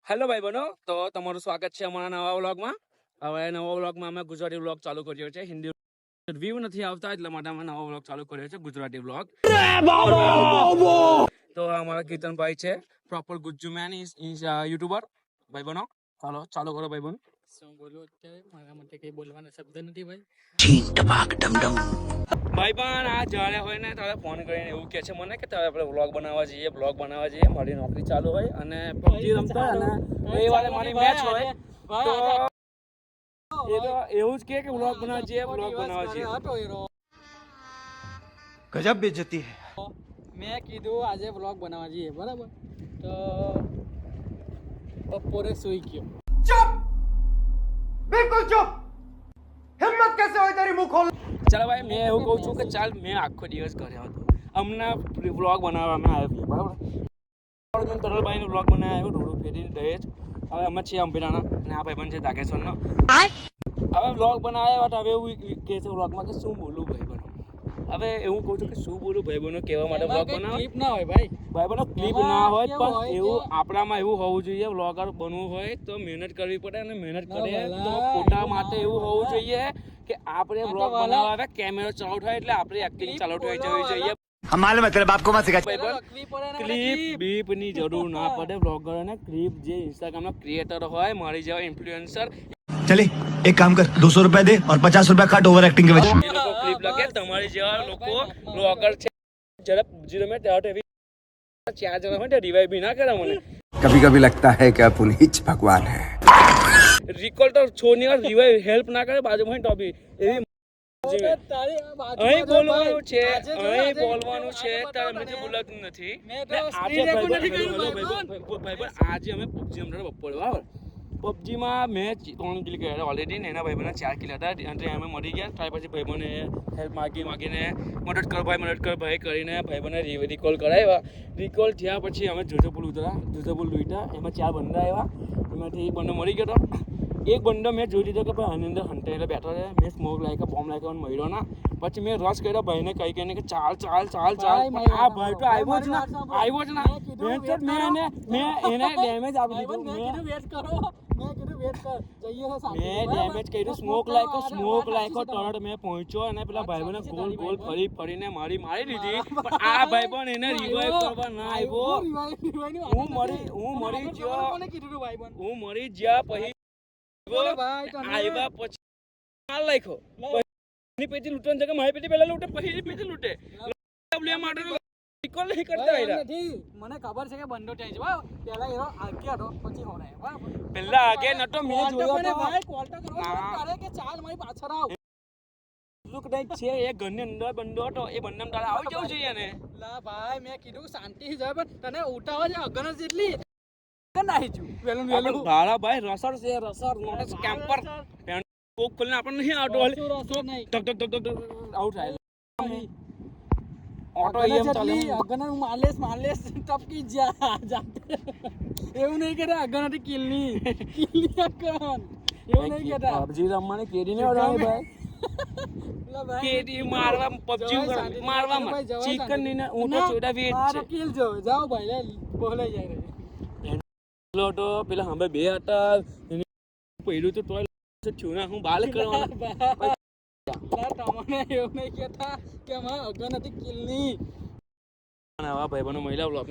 Hello ભાઈ બનો, તો તમારું સ્વાગત છે અમારા નવા વ્લોગમાં. હવે નવા વ્લોગમાં અમે ગુજરાતી વ્લોગ ચાલુ કર્યો છે. હિન્દી વ્યૂ નથી આવતા એટલા માટે અમે નવો વ્લોગ ચાલુ કર્યો છે, ગુજરાતી વ્લોગ. તો અમારા કીર્તનભાઈ છે, proper Gujju main is YouTuber. ભાઈ બનો ચાલો ચાલુ કરો ભાઈ બનો. શું બોલું અત્યારે મારા માટે કઈ બોલવાનો શબ્દ નથી ભાઈ. ભાઈ પણ આ જ્યારે હોય ને ત્યારે ફોન કરીને એવું કહે છે મને કે તારે આપણે વ્લોગ બનાવવા જઈએ. મારી નોકરી ચાલુ હોય અને પબજી રમતા અને રવિવારે મારી મેચ હોય તો એ તો એવું જ કે વ્લોગ બનાવવા જઈએ. गजब बेइज्जती है। મેં કીધું આજે વ્લોગ બનાવવા જઈએ બરાબર, તો બપોરે સુઈ ગયો. चुप, बिल्कुल चुप। हिम्मत कैसे हुई तेरी मुंह खोल। ચાલો ભાઈ, મેં એવું કહું છું કે ચાલ મેં આખો દિવસ કર્યો હતો, હમણાં વ્લોગ બનાવવામાં આવ્યો બરાબર. તરલભાઈનો વ્લોગ બનાવ્યો રોડ ફેરીને દહેજ. હવે અમે છીએ અંબેડાના અને આ ભાઈબંધ છે દાગેશ્વરનો. હવે વ્લોગ બનાવ્યા હવે એવું કહે છે વ્લોગમાં કે શું બોલું ભાઈબંધો. હવે એવું કહું છું કે શું બોલું ભાઈબંધો કહેવા માટે વ્લોગ બનાવો. ક્લિપ ના હોય ભાઈ, ભાઈબંધો ક્લિપ ના હોય પણ એવું આપણામાં એવું હોવું જોઈએ. વ્લોગર બનવું હોય તો મહેનત કરવી પડે અને મહેનત કરીએ તો ફોટા માટે એવું હોવું જોઈએ કે આપણે વ્લોગ બનાવવા કેમેરો ચાલુ થાય એટલે આપણે એક્ટિંગ ચાલુ થઈ જવી જોઈએ. हमारे मतलब आपको मत सिखा। ક્લિપ બીપ ની જરૂર ના પડે. વ્લોગર અને ક્લિપ જે ઇન્સ્ટાગ્રામ ના ક્રિએટર હોય, મારી જેવા ઇન્ફ્લુએન્સર, चले एक काम कर, 200 रुपया दे और 50 रुपया काट ओवर एक्टिंग के वजह। એ લોકો ક્લિપ લગે. તમારી જેવા લોકો વ્લોગર છે ઝડપ જીરો મે ટેટ એવી 4 જણા હોય રિવાઇવ બી ના કરે મને. कभी कभी लगता है कि आप उन्हीं भगवान है। રિકોલ તો છોની વાર રિવાઇવ હેલ્પ ના કરે બાજુમાં ટોપી એવી અહીં બોલવાનું છે તારે મને બોલાતું નથી. આજે અમે પબજી રમતા બપોરે બરાબર. પબજીમાં મેં 3 કિલ કર્યા ઓલરેડી ને એના ભાઈબંધના 4 કિલ હતા. એટલે અમે મરી ગયા. ત્યાર પછી ભાઈબંધને હેલ્પ માગીને મદદ કર ભાઈ કરીને ભાઈબંધને રિકોલ કરાવ્યા. રિકોલ થયા પછી અમે જોધપુર લૂંટ્યા. એમાં 4 બંદા આવ્યા. એમાંથી એક બંદો મરી ગયો હતો. એક બંદો મેં જોઈ લીધો કે ભાઈ આની અંદર હંટાઈને બેઠો છે. મેં સ્મોક લાગ્યો, બોમ્બ લાગ્યો અને મર્યો ના. પછી મેં રશ કર્યો ભાઈને કહીને કે ચાલ આ ભાઈ તો આવ્યો જ ના. મેં એને ડેમેજ આપી દીધું. મેં ડેમેજ કર્યું. સ્મોક લાગ્યો તરત મેં પહોંચ્યો અને પેલા ભાઈબંધને ગોલ ફરીને મારી દીધી. પણ આ ભાઈબંધ એને રિવાઇવ કરવા ના આવ્યો. હું મરી ગયા પછી આવ્યા પછી માલ નાખ્યો. એની પેટી લૂંટવાની જગ્યાએ મારી પેટી પહેલા લૂંટે પછી એની પેટી લૂંટે. માટે રિકોલ નહીં કરતા નથી. મને ખબર છે કે બંદો ત્યાં છે બરાબર. પહેલા એનો આગે હતો પછી હોને બરાબર. પેલા આગે નતો મેં જોયો તો ભાઈ કોલ તો કરો તારે કે ચાલ મારી પાછળ આવ. લુક નહીં છે એ ઘરની અંદર બંદો હતો. એ બંદમ તારે આવી જવું જોઈએ ને. લા ભાઈ મેં કીધું શાંતિથી જાય પણ તને ઉઠાવા છે અગન જેટલી નાહી છું વેલું ભાડા ભાઈ રસર નોટ કેમ્પર કોક ખોલને આપણને નહીં આવતો હાલ ધક આઉટ થાય ઓટો એમ ચાલે. અગન માલેસ ટપકી જા એવું નહીં કે અગન હતી કિલની અગન એવું નહીં કેતા. પબજી રમવાની કેડી ને ઓરાય ભાઈ. કેડી મારવા પબજી મારવા ચિકન ની ઊંટો ચોડા વેચ છે. કિલ જો જાઓ ભાઈ લે બોલાઈ જાય લોટો પેલા હમે બે હતા પહેલું તો તોય થયું ના. હું બાલ કરવાના તમને એવું નહીં કેતા કે અમારે અગન હતી કિલની. આવા ભાઈબંધો મહિલા બ્લોગ